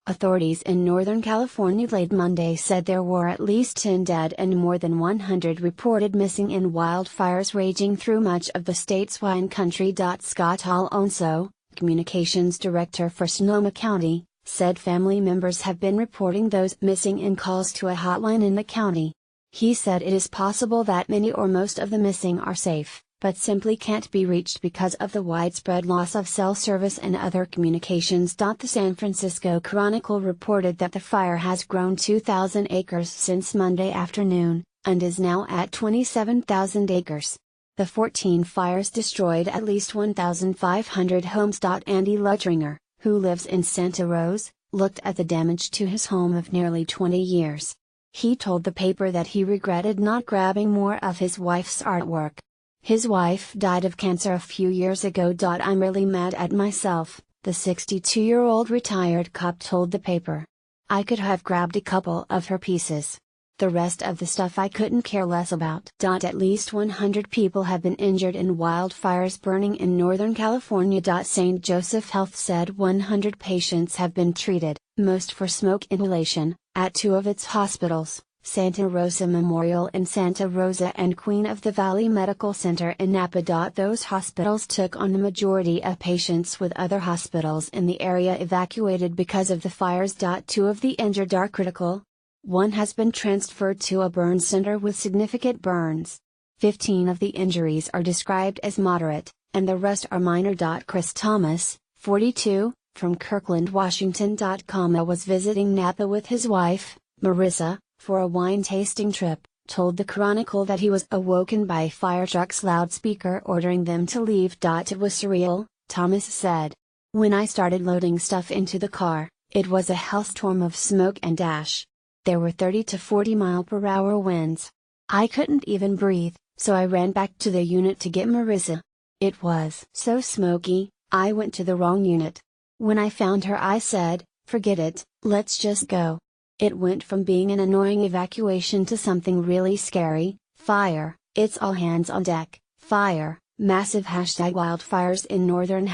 Authorities in Northern California late Monday said there were at least 10 dead and more than 100 reported missing in wildfires raging through much of the state's wine country. Scott Alonso, communications director for Sonoma County, said family members have been reporting those missing in calls to a hotline in the county. He said it is possible that many or most of the missing are safe, but simply can't be reached because of the widespread loss of cell service and other communications. The San Francisco Chronicle reported that the fire has grown 2,000 acres since Monday afternoon, and is now at 27,000 acres. The 14 fires destroyed at least 1,500 homes. Andy Luttringer, who lives in Santa Rosa, looked at the damage to his home of nearly 20 years. He told the paper that he regretted not grabbing more of his wife's artwork. His wife died of cancer a few years ago. I'm really mad at myself, the 62-year-old retired cop told the paper. I could have grabbed a couple of her pieces. The rest of the stuff I couldn't care less about. At least 100 people have been injured in wildfires burning in Northern California. St. Joseph Health said 100 patients have been treated, most for smoke inhalation, at two of its hospitals, Santa Rosa Memorial in Santa Rosa and Queen of the Valley Medical Center in Napa. Those hospitals took on the majority of patients, with other hospitals in the area evacuated because of the fires. Two of the injured are critical. One has been transferred to a burn center with significant burns. 15 of the injuries are described as moderate, and the rest are minor. Chris Thomas, 42, from Kirkland, Washington. Was visiting Napa with his wife, Marissa, for a wine tasting trip, told the Chronicle that he was awoken by a fire truck's loudspeaker ordering them to leave. It was surreal, Thomas said. When I started loading stuff into the car, it was a hellstorm of smoke and ash. There were 30 to 40-mile-per-hour winds. I couldn't even breathe, so I ran back to the unit to get Marissa. It was so smoky, I went to the wrong unit. When I found her I said, forget it, let's just go. It went from being an annoying evacuation to something really scary. Fire, it's all hands on deck. Fire, massive #wildfires in northern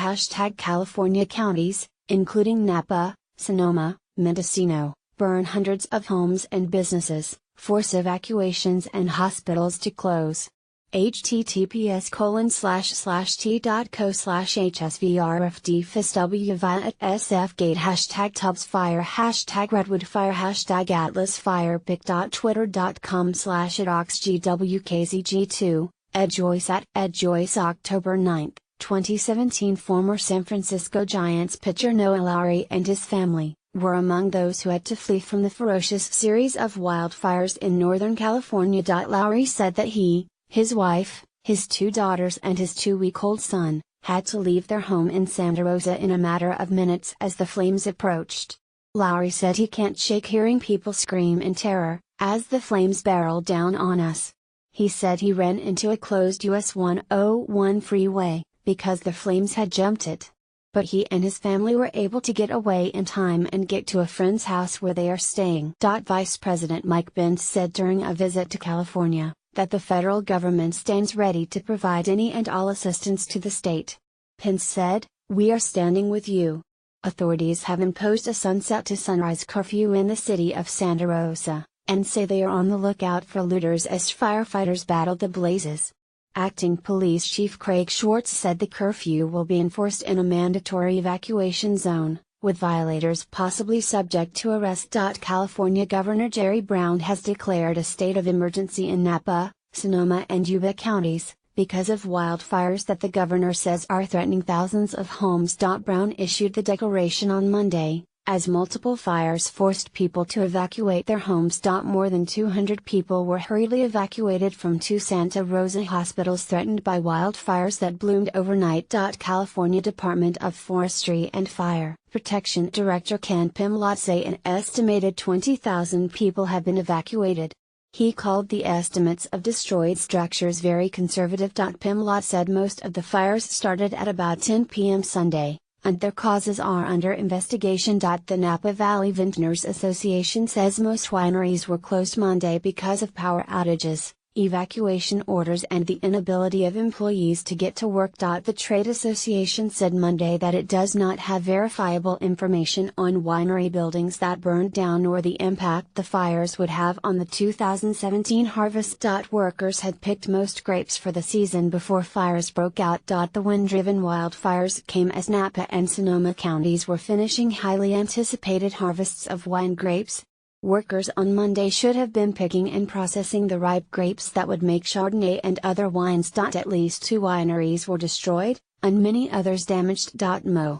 #California counties, including Napa, Sonoma, Mendocino, burn hundreds of homes and businesses, force evacuations and hospitals to close. https://t.co/hsvrfdfisw via sfgate #tubsfire #redwoodfire #atlasfirepic.twitter.com/adoxgwkzg2, edjoyce at edjoyce October 9, 2017. Former San Francisco Giants pitcher Noah Lowry and his family were among those who had to flee from the ferocious series of wildfires in Northern California. Lowry said that he, his wife, his 2 daughters and his 2-week-old son, had to leave their home in Santa Rosa in a matter of minutes as the flames approached. Lowry said he can't shake hearing people scream in terror, as the flames barreled down on us. He said he ran into a closed US 101 freeway, because the flames had jumped it. But he and his family were able to get away in time and get to a friend's house where they are staying. Vice President Mike Pence said during a visit to California, that the federal government stands ready to provide any and all assistance to the state. Pence said, "We are standing with you." Authorities have imposed a sunset to sunrise curfew in the city of Santa Rosa, and say they are on the lookout for looters as firefighters battle the blazes. Acting Police Chief Craig Schwartz said the curfew will be enforced in a mandatory evacuation zone, with violators possibly subject to arrest. California Governor Jerry Brown has declared a state of emergency in Napa, Sonoma and Yuba counties, because of wildfires that the governor says are threatening thousands of homes. Brown issued the declaration on Monday, as multiple fires forced people to evacuate their homes. More than 200 people were hurriedly evacuated from 2 Santa Rosa hospitals threatened by wildfires that bloomed overnight. California Department of Forestry and Fire Protection Director Ken Pimlott say an estimated 20,000 people have been evacuated. He called the estimates of destroyed structures very conservative. Pimlott said most of the fires started at about 10 p.m. Sunday, and their causes are under investigation. The Napa Valley Vintners Association says most wineries were closed Monday because of power outages, evacuation orders and the inability of employees to get to work. The trade association said Monday that it does not have verifiable information on winery buildings that burned down or the impact the fires would have on the 2017 harvest. Workers had picked most grapes for the season before fires broke out. The wind-driven wildfires came as Napa and Sonoma counties were finishing highly anticipated harvests of wine grapes. Workers on Monday should have been picking and processing the ripe grapes that would make Chardonnay and other wines. At least 2 wineries were destroyed, and many others damaged. Mo.